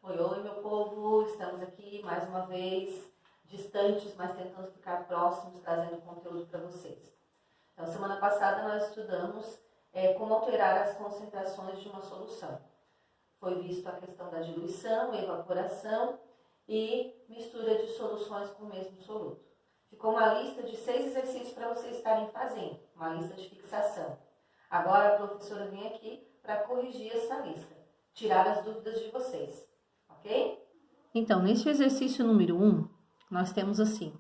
Oi, oi, meu povo! Estamos aqui mais uma vez, distantes, mas tentando ficar próximos, trazendo conteúdo para vocês. Então, semana passada nós estudamos como alterar as concentrações de uma solução. Foi visto a questão da diluição, evaporação e mistura de soluções com o mesmo soluto. Ficou uma lista de 6 exercícios para vocês estarem fazendo, uma lista de fixação. Agora a professora vem aqui para corrigir essa lista, tirar as dúvidas de vocês, ok? Então, neste exercício número 1, nós temos assim,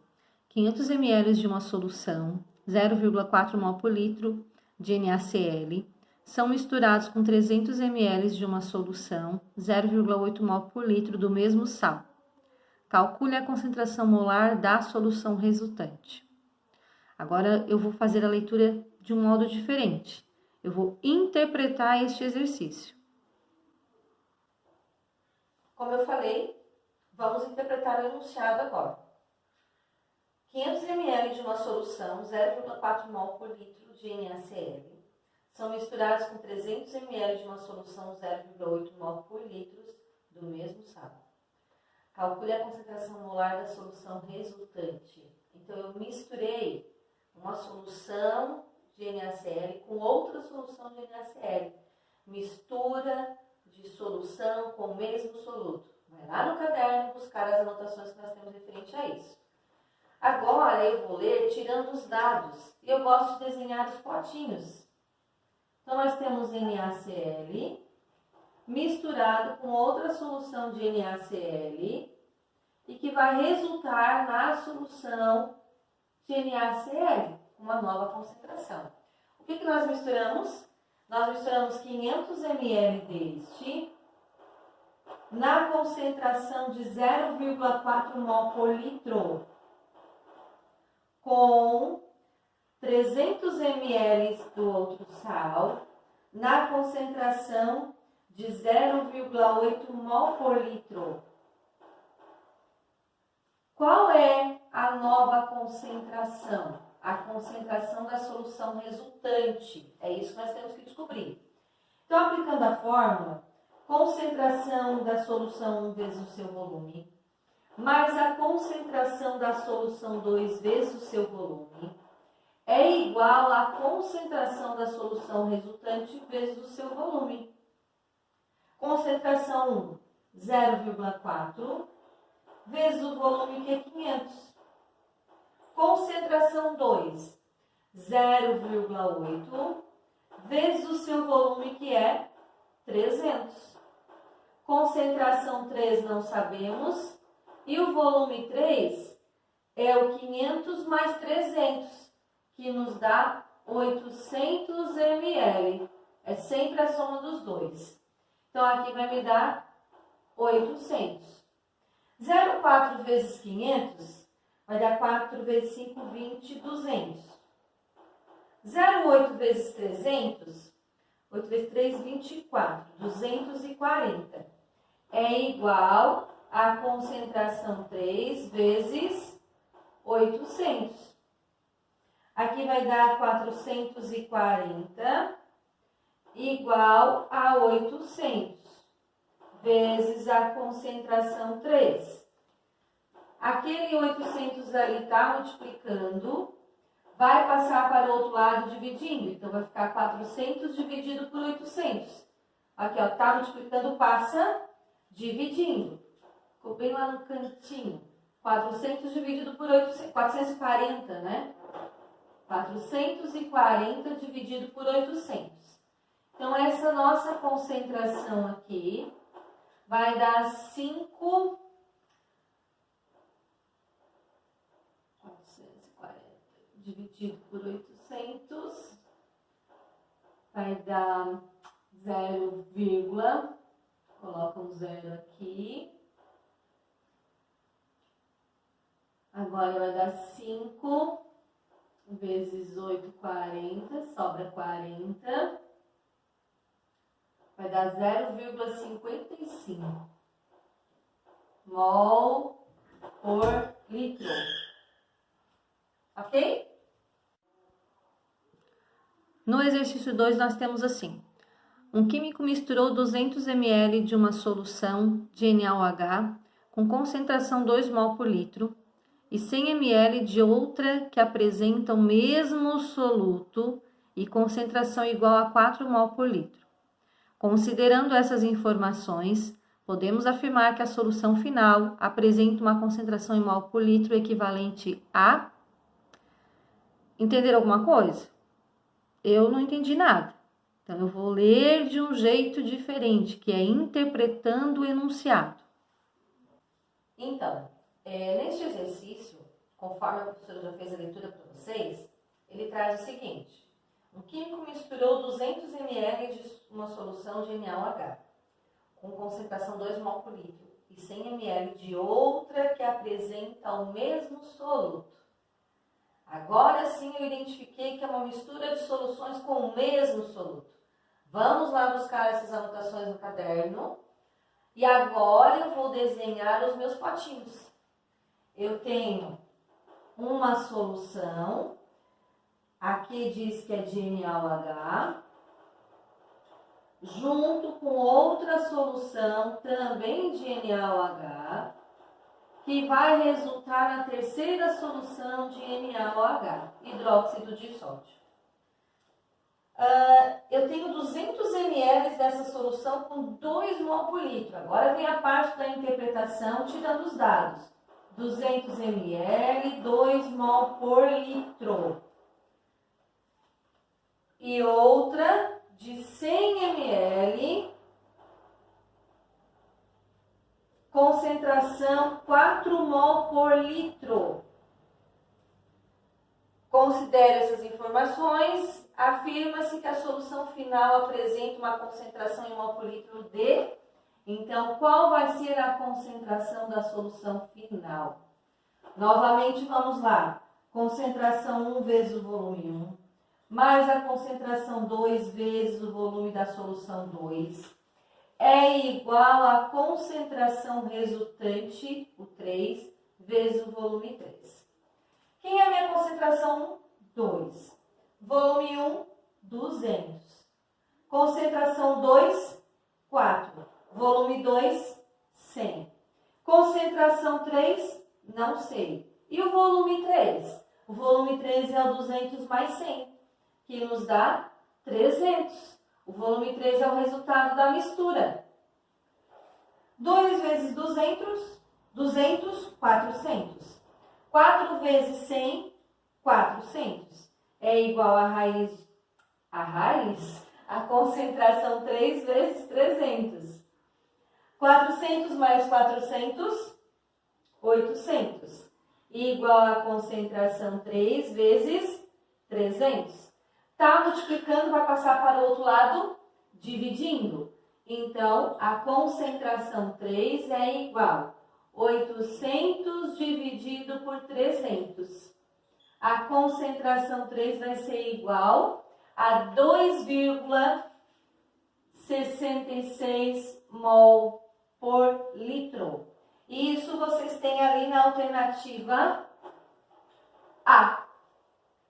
500 ml de uma solução, 0,4 mol por litro de NaCl, são misturados com 300 ml de uma solução, 0,8 mol por litro do mesmo sal. Calcule a concentração molar da solução resultante. Agora eu vou fazer a leitura de um modo diferente. Eu vou interpretar este exercício. Como eu falei, vamos interpretar o enunciado agora. 500 ml de uma solução, 0,4 mol por litro de NaCl, são misturados com 300 ml de uma solução, 0,8 mol por litro do mesmo sal. Calcule a concentração molar da solução resultante. Então, eu misturei uma solução de NaCl com outra solução de NaCl. Mistura de solução com o mesmo soluto. Vai lá no caderno buscar as anotações que nós temos referente a isso. Agora, eu vou ler tirando os dados. E eu gosto de desenhar os potinhos. Então, nós temos NaCl misturado com outra solução de NaCl e que vai resultar na solução de NaCl, uma nova concentração. O que nós misturamos? Nós misturamos 500 ml deste na concentração de 0,4 mol por litro com 300 ml do outro sal na concentração de 0,8 mol por litro. Qual é a nova concentração? A concentração da solução resultante. É isso que nós temos que descobrir. Então, aplicando a fórmula, concentração da solução 1 vezes o seu volume, mais a concentração da solução 2 vezes o seu volume, é igual à concentração da solução resultante vezes o seu volume. Concentração 1, 0,4, vezes o volume, que é 500. Concentração 2, 0,8, vezes o seu volume, que é 300. Concentração 3 não sabemos, e o volume 3 é o 500 mais 300, que nos dá 800 ml. É sempre a soma dos dois. Então, aqui vai me dar 800. 0,4 vezes 500 vai dar 4 vezes 5, 20, 200. 0,8 vezes 300, 8 vezes 3, 24, 240. É igual a concentração 3 vezes 800. Aqui vai dar 440 igual a 800 vezes a concentração 3. Aquele 800 ali está multiplicando, vai passar para o outro lado dividindo. Então, vai ficar 400 dividido por 800. Aqui, ó, está multiplicando, passa dividindo. Ficou bem lá no cantinho. 400 dividido por 800, 440, né? 440 dividido por 800. Então, essa nossa concentração aqui vai dar 5... 440 dividido por 800 vai dar 0, coloca um 0 aqui. Agora vai dar 5 vezes 8, 40, sobra 40. Vai dar 0,55 mol por litro. Ok? No exercício 2, nós temos assim. Um químico misturou 200 ml de uma solução de NaOH com concentração 2 mol por litro e 100 ml de outra que apresenta o mesmo soluto e concentração igual a 4 mol por litro. Considerando essas informações, podemos afirmar que a solução final apresenta uma concentração em mol por litro equivalente a... Entenderam alguma coisa? Eu não entendi nada. Então, eu vou ler de um jeito diferente, que é interpretando o enunciado. Então, neste exercício, conforme a professora já fez a leitura para vocês, ele traz o seguinte: um químico misturou 200 ml de uma solução de NaOH com concentração 2 mol por litro e 100 ml de outra que apresenta o mesmo soluto. Agora sim eu identifiquei que é uma mistura de soluções com o mesmo soluto. Vamos lá buscar essas anotações no caderno. E agora eu vou desenhar os meus potinhos. Eu tenho uma solução, aqui diz que é de NaOH, junto com outra solução também de NaOH, que vai resultar na terceira solução de NaOH, hidróxido de sódio. Eu tenho 200 ml dessa solução com 2 mol por litro. Agora vem a parte da interpretação, tirando os dados. 200 ml, 2 mol por litro. E outra de 100 ml, concentração 4 mol por litro. Considere essas informações. Afirma-se que a solução final apresenta uma concentração em mol por litro de... Então, qual vai ser a concentração da solução final? Novamente, vamos lá. Concentração 1 vezes o volume 1, mais a concentração 2 vezes o volume da solução 2, é igual à concentração resultante, o 3, vezes o volume 3. Quem é a minha concentração 1? 2. Volume 1, 200. Concentração 2, 4. Volume 2, 100. Concentração 3, não sei. E o volume 3? O volume 3 é o 200 mais 100, que nos dá 300. O volume 3 é o resultado da mistura. 2 vezes 200, 400. 4 vezes 100, 400. É igual a a concentração 3 vezes 300. 400 mais 400, 800. Igual a concentração 3 vezes 300. Tá multiplicando, vai passar para o outro lado, dividindo. Então, a concentração 3 é igual a 800 dividido por 300. A concentração 3 vai ser igual a 2,66 mol por litro. Isso vocês têm ali na alternativa A.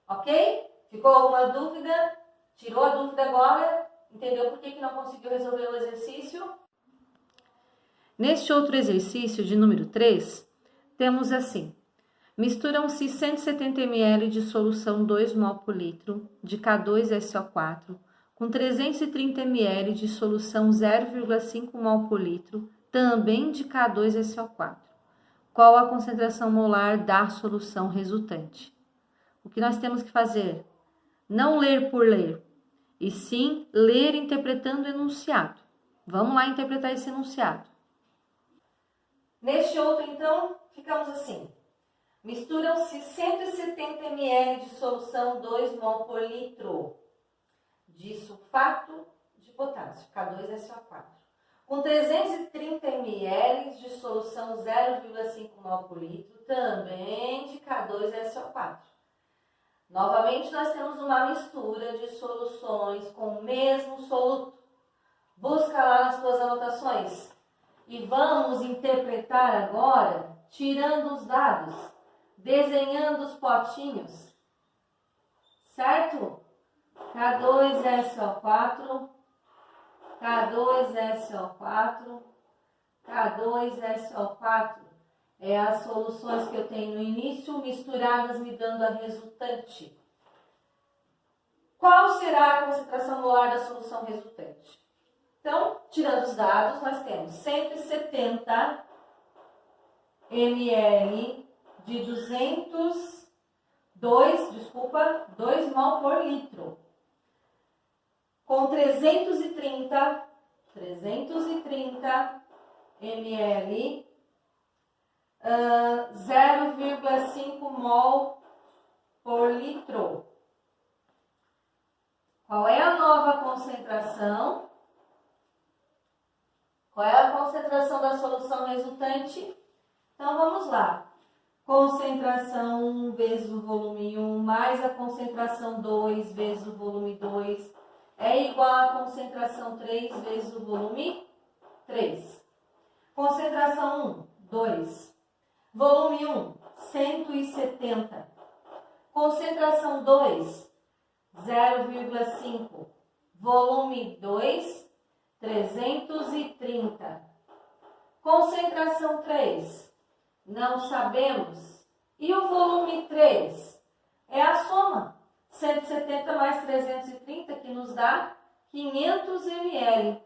Ok? Ficou alguma dúvida? Tirou a dúvida agora? Entendeu por que não conseguiu resolver o exercício? Neste outro exercício de número 3, temos assim: misturam-se 170 ml de solução 2 mol por litro de K2SO4 com 330 ml de solução 0,5 mol por litro, também de K2SO4. Qual a concentração molar da solução resultante? O que nós temos que fazer? Não ler por ler, e sim ler interpretando o enunciado. Vamos lá interpretar esse enunciado. Neste outro, então, ficamos assim. Misturam-se 170 ml de solução 2 mol por litro de sulfato de potássio, K2SO4, com 330 ml de solução 0,5 mol por litro, também de K2SO4. Novamente, nós temos uma mistura de soluções com o mesmo soluto. Busca lá nas suas anotações. E vamos interpretar agora, tirando os dados, desenhando os potinhos. Certo? K2SO4 K2SO4, K2SO4 é as soluções que eu tenho no início misturadas me dando a resultante. Qual será a concentração molar da solução resultante? Então, tirando os dados, nós temos 170 ml de 2 mol por litro. Com 330 ml, 0,5 mol por litro. Qual é a nova concentração? Qual é a concentração da solução resultante? Então, vamos lá. Concentração 1 vezes o volume 1 mais a concentração 2 vezes o volume 2 é igual a concentração 3 vezes o volume 3. Concentração 1, 2. Volume 1, 170. Concentração 2, 0,5. Volume 2, 330. Concentração 3, não sabemos. E o volume 3 é a soma. 170 mais 330, que nos dá 500 ml.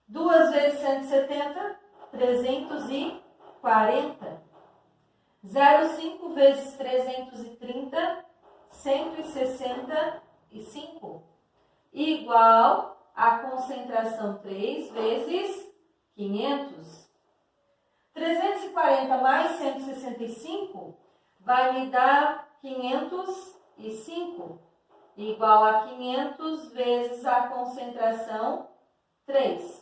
2 vezes 170, 340. 0,5 vezes 330, 165. Igual a concentração 3 vezes 500. 340 mais 165 vai me dar 505. Igual a 500 vezes a concentração 3.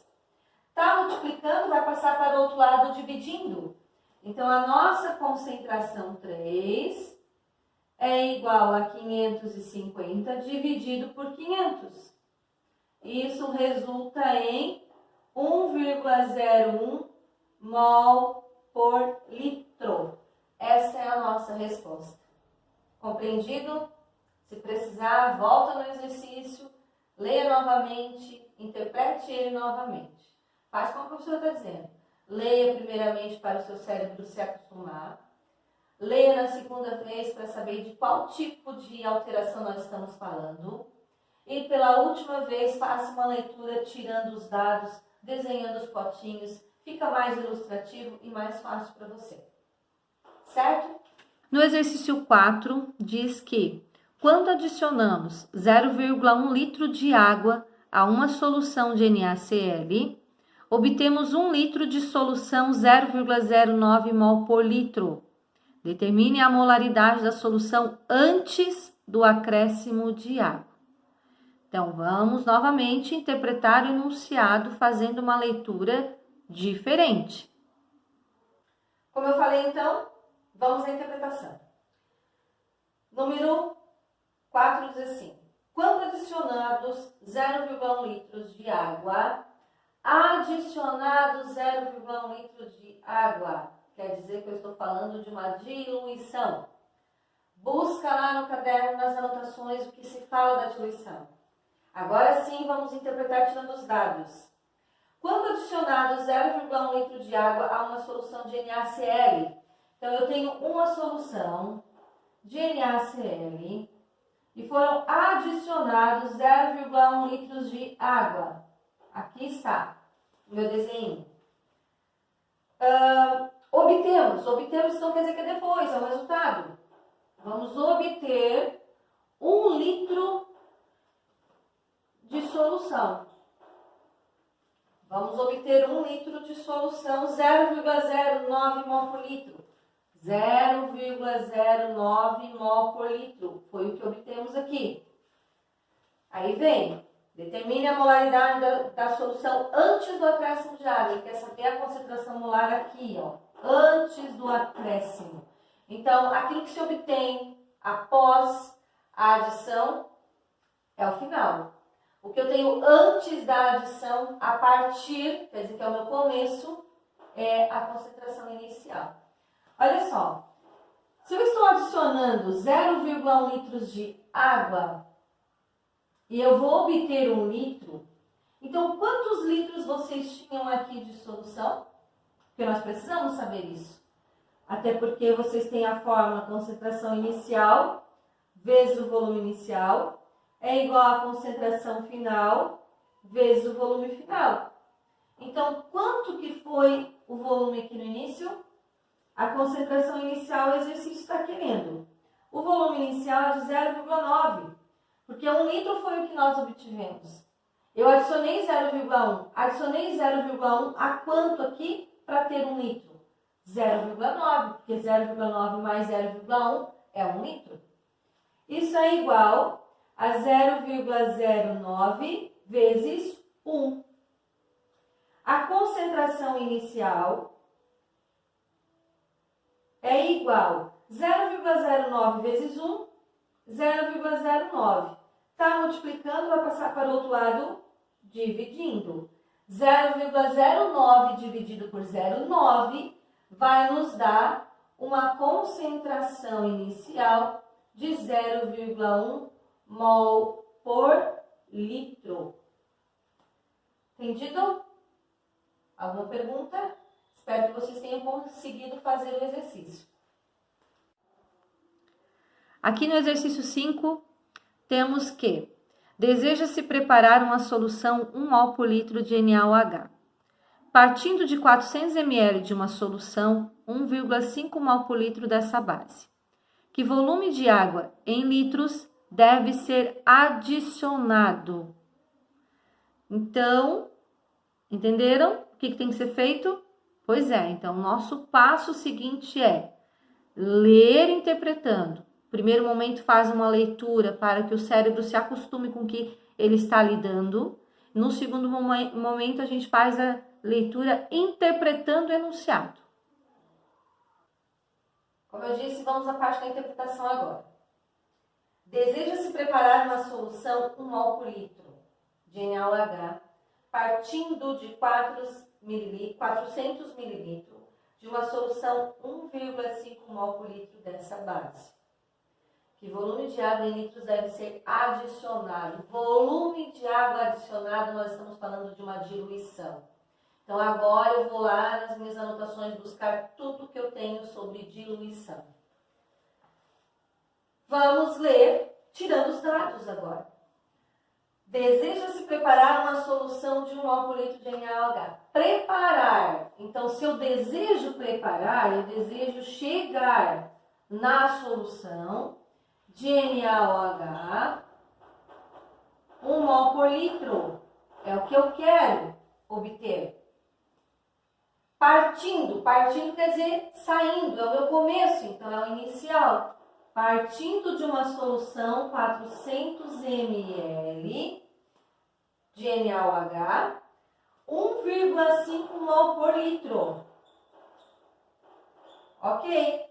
Está multiplicando, vai passar para o outro lado dividindo. Então, a nossa concentração 3 é igual a 550 dividido por 500. Isso resulta em 1,01 mol por litro. Essa é a nossa resposta. Compreendido? Se precisar, volta no exercício, leia novamente, interprete ele novamente. Faz como a professora está dizendo. Leia primeiramente para o seu cérebro se acostumar. Leia na segunda vez para saber de qual tipo de alteração nós estamos falando. E pela última vez, faça uma leitura tirando os dados, desenhando os potinhos. Fica mais ilustrativo e mais fácil para você. Certo? No exercício 4, diz que quando adicionamos 0,1 litro de água a uma solução de NaCl, obtemos 1 litro de solução 0,09 mol por litro. Determine a molaridade da solução antes do acréscimo de água. Então, vamos novamente interpretar o enunciado fazendo uma leitura diferente. Como eu falei, então, vamos à interpretação. Número 4 diz assim: quando adicionados 0,1 litros de água, adicionado 0,1 litro de água, quer dizer que eu estou falando de uma diluição. Busca lá no caderno, nas anotações, o que se fala da diluição. Agora sim, vamos interpretar tirando os dados. Quando adicionado 0,1 litro de água a uma solução de NaCl, então eu tenho uma solução de NaCl e foram adicionados 0,1 litros de água. Aqui está o meu desenho. Obtemos então quer dizer que é depois, é o resultado. Vamos obter 1 litro de solução. Vamos obter 1 litro de solução, 0,09 mol por litro. 0,09 mol por litro. Foi o que obtemos aqui. Aí vem, determine a molaridade da solução antes do acréscimo de água. Ele quer saber a concentração molar aqui, ó, antes do acréscimo. Então, aquilo que se obtém após a adição é o final. O que eu tenho antes da adição, a partir, quer dizer que é o meu começo, é a concentração inicial. Olha só, se eu estou adicionando 0,1 litros de água, e eu vou obter 1 litro, então quantos litros vocês tinham aqui de solução? Porque nós precisamos saber isso. Até porque vocês têm a fórmula concentração inicial vezes o volume inicial é igual à concentração final vezes o volume final. Então, quanto que foi o volume aqui no início? A concentração inicial o exercício está querendo. O volume inicial é de 0,9, porque 1 litro foi o que nós obtivemos. Eu adicionei 0,1. Adicionei 0,1 a quanto aqui para ter 1 litro? 0,9, porque 0,9 mais 0,1 é 1 litro. Isso é igual a 0,09 vezes 1. A concentração inicial é igual a 0,09 vezes 1, 0,09. Está multiplicando, vai passar para o outro lado, dividindo. 0,09 dividido por 0,9 vai nos dar uma concentração inicial de 0,1 mol por litro. Entendido? Alguma pergunta? Espero que vocês tenham conseguido fazer o exercício. Aqui no exercício 5, temos que deseja-se preparar uma solução 1 mol por litro de NaOH. Partindo de 400 ml de uma solução, 1,5 mol por litro dessa base. Que volume de água em litros deve ser adicionado? Então, entenderam o que tem que ser feito? Pois é, então, nosso passo seguinte é ler interpretando. Primeiro momento faz uma leitura para que o cérebro se acostume com o que ele está lidando. No segundo momento a gente faz a leitura interpretando o enunciado. Como eu disse, vamos à parte da interpretação agora. Deseja-se preparar uma solução 1 mol por litro de NaOH, partindo de 400 ml de uma solução 1,5 mol por litro dessa base. Que volume de água em litros deve ser adicionado? Volume de água adicionado, nós estamos falando de uma diluição. Então, agora eu vou lá nas minhas anotações buscar tudo que eu tenho sobre diluição. Vamos ler, tirando os dados agora. Deseja-se preparar uma solução de 1 mol por litro de NaOH. Preparar. Então, se eu desejo preparar, eu desejo chegar na solução de NaOH 1 mol por litro. É o que eu quero obter. Partindo quer dizer saindo, é o meu começo, então é o inicial. Partindo de uma solução 400 ml de NaOH, 1,5 mol por litro. Ok?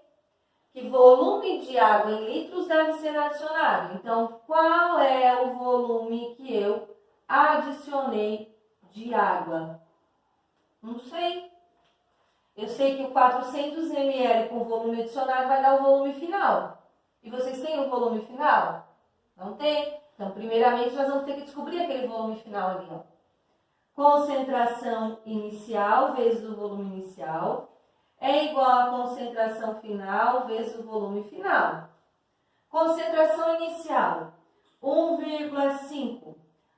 Que volume de água em litros deve ser adicionado? Então, qual é o volume que eu adicionei de água? Não sei. Eu sei que o 400 ml com volume adicionado vai dar o volume final. E vocês têm o volume final? Não tem? Então, primeiramente, nós vamos ter que descobrir aquele volume final ali. Ó. Concentração inicial vezes o volume inicial é igual a concentração final vezes o volume final. Concentração inicial, 1,5.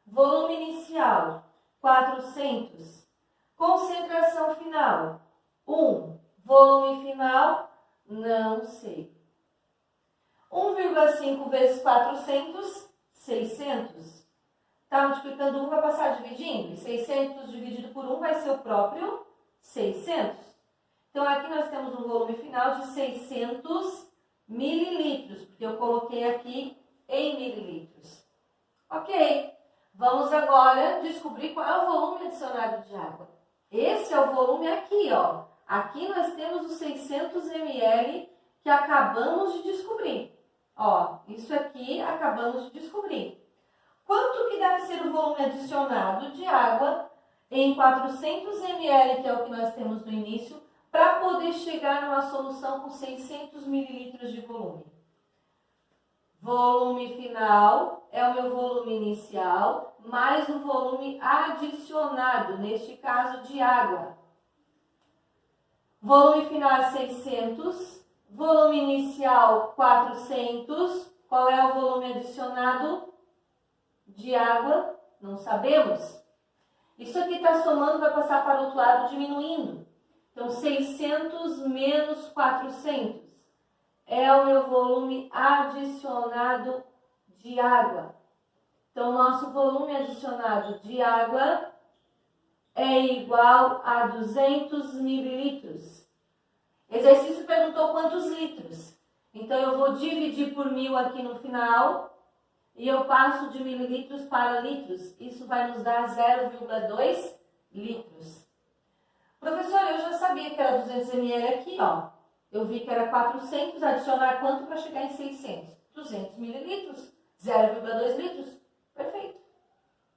Volume inicial, 400. Concentração final, 1. Volume final, não sei. 1,5 vezes 400, 600. Está multiplicando 1, vai passar dividindo. E 600 dividido por 1 vai ser o próprio 600. Então, aqui nós temos um volume final de 600 mililitros, porque eu coloquei aqui em mililitros. Ok. Vamos agora descobrir qual é o volume adicionado de água. Esse é o volume aqui, ó. Aqui nós temos os 600 ml que acabamos de descobrir. Ó, isso aqui acabamos de descobrir. Quanto que deve ser o volume adicionado de água em 400 ml, que é o que nós temos no início, para poder chegar numa solução com 600 ml de volume? Volume final é o meu volume inicial, mais o volume adicionado, neste caso de água. Volume final é 600, volume inicial 400. Qual é o volume adicionado de água? Não sabemos. Isso aqui está somando, vai passar para o outro lado diminuindo. Então, 600 menos 400 é o meu volume adicionado de água. Então, nosso volume adicionado de água é igual a 200 mililitros. Exercício perguntou quantos litros. Então, eu vou dividir por 1000 aqui no final e eu passo de mililitros para litros. Isso vai nos dar 0,2 litros. Professor, eu já sabia que era 200 ml aqui, ó. Eu vi que era 400, adicionar quanto para chegar em 600? 200 mililitros, 0,2 litros. Perfeito.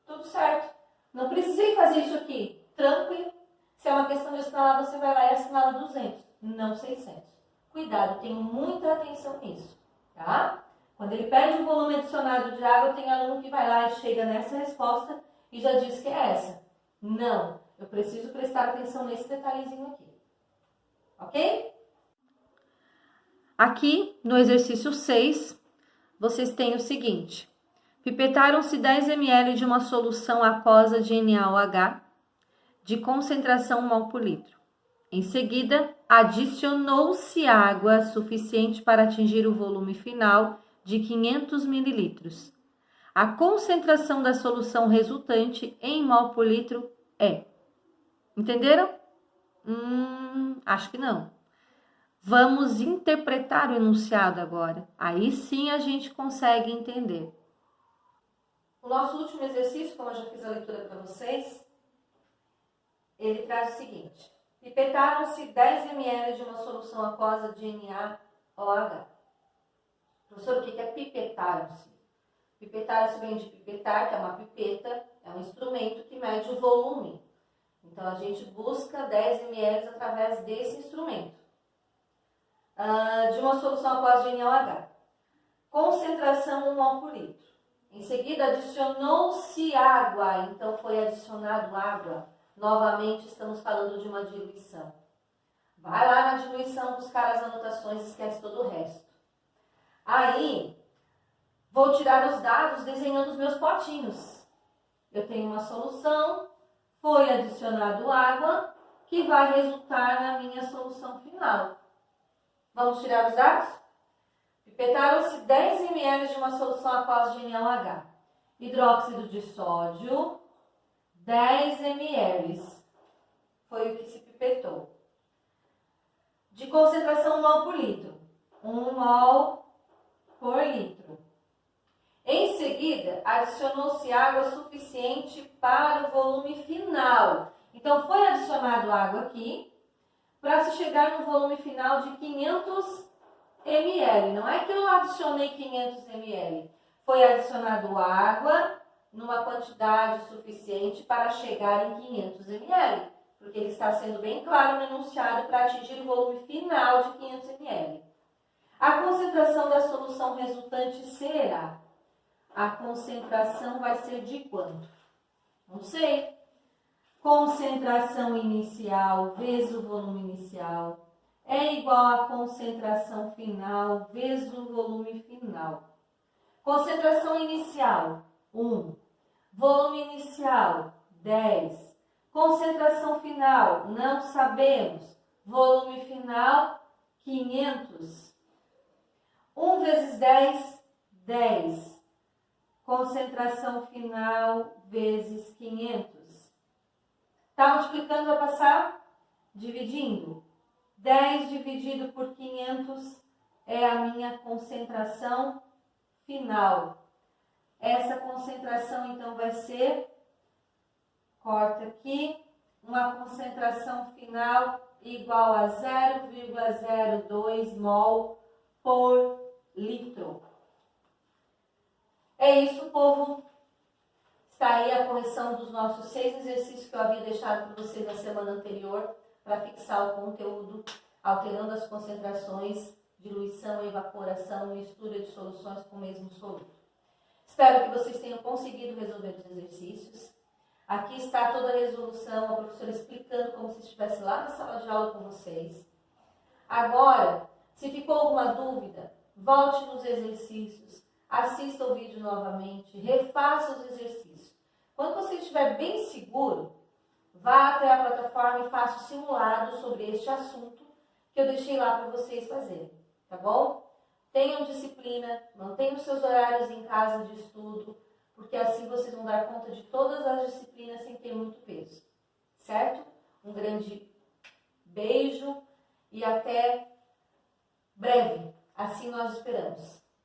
Tudo certo. Não precisei fazer isso aqui. Tranquilo. Se é uma questão de assinalar, você vai lá e assinala 200, não 600. Cuidado, tenha muita atenção nisso, tá? Quando ele pede o volume adicionado de água, tem aluno que vai lá e chega nessa resposta e já diz que é essa. Não, eu preciso prestar atenção nesse detalhezinho aqui. Ok? Aqui, no exercício 6, vocês têm o seguinte. Pipetaram-se 10 ml de uma solução aquosa de NaOH de concentração mol por litro. Em seguida, adicionou-se água suficiente para atingir o volume final de 500 mililitros. A concentração da solução resultante em mol por litro é. Entenderam? Acho que não. Vamos interpretar o enunciado agora. Aí sim a gente consegue entender. O nosso último exercício, como eu já fiz a leitura para vocês, ele traz o seguinte. Pipetaram-se 10 ml de uma solução aquosa de NaOH. Professor, o que é pipetaram-se? Pipetaram-se vem de pipetar, que é uma pipeta, é um instrumento que mede o volume. Então, a gente busca 10 ml através desse instrumento. De uma solução aquosa de NaOH. Concentração 1 mol por litro. Em seguida, adicionou-se água, então foi adicionado água. Novamente, estamos falando de uma diluição. Vai lá na diluição buscar as anotações, esquece todo o resto. Aí, vou tirar os dados desenhando os meus potinhos. Eu tenho uma solução, foi adicionado água, que vai resultar na minha solução final. Vamos tirar os dados? Pipetaram-se 10 ml de uma solução aquosa de NaOH. Hidróxido de sódio, 10 ml. Foi o que se pipetou. De concentração mol por litro. 1 mol por litro. Em seguida, adicionou-se água suficiente para o volume final. Então, foi adicionado água aqui para se chegar no volume final de 500 ml. Não é que eu adicionei 500 ml. Foi adicionado água numa quantidade suficiente para chegar em 500 ml. Porque ele está sendo bem claro no enunciado para atingir o volume final de 500 ml. A concentração da solução resultante será... A concentração vai ser de quanto? Não sei. Concentração inicial vezes o volume inicial é igual à concentração final vezes o volume final. Concentração inicial, 1. Volume inicial, 10. Concentração final, não sabemos. Volume final, 500. 1 vezes 10, 10. Concentração final vezes 500. Está multiplicando, vai passar? Dividindo. 10 dividido por 500 é a minha concentração final. Essa concentração, então, vai ser, corta aqui, uma concentração final igual a 0,02 mol por litro. É isso, povo. Está aí a correção dos nossos 6 exercícios que eu havia deixado para vocês na semana anterior para fixar o conteúdo, alterando as concentrações diluição, evaporação, mistura de soluções com o mesmo soluto. Espero que vocês tenham conseguido resolver os exercícios. Aqui está toda a resolução, a professora explicando como se estivesse lá na sala de aula com vocês. Agora, se ficou alguma dúvida, volte nos exercícios, assista o vídeo novamente, refaça os exercícios. Quando você estiver bem seguro, vá até a plataforma e faça o simulado sobre este assunto que eu deixei lá para vocês fazerem, tá bom? Tenham disciplina, mantenham seus horários em casa de estudo, porque assim vocês vão dar conta de todas as disciplinas sem ter muito peso, certo? Um grande beijo e até breve, assim nós esperamos.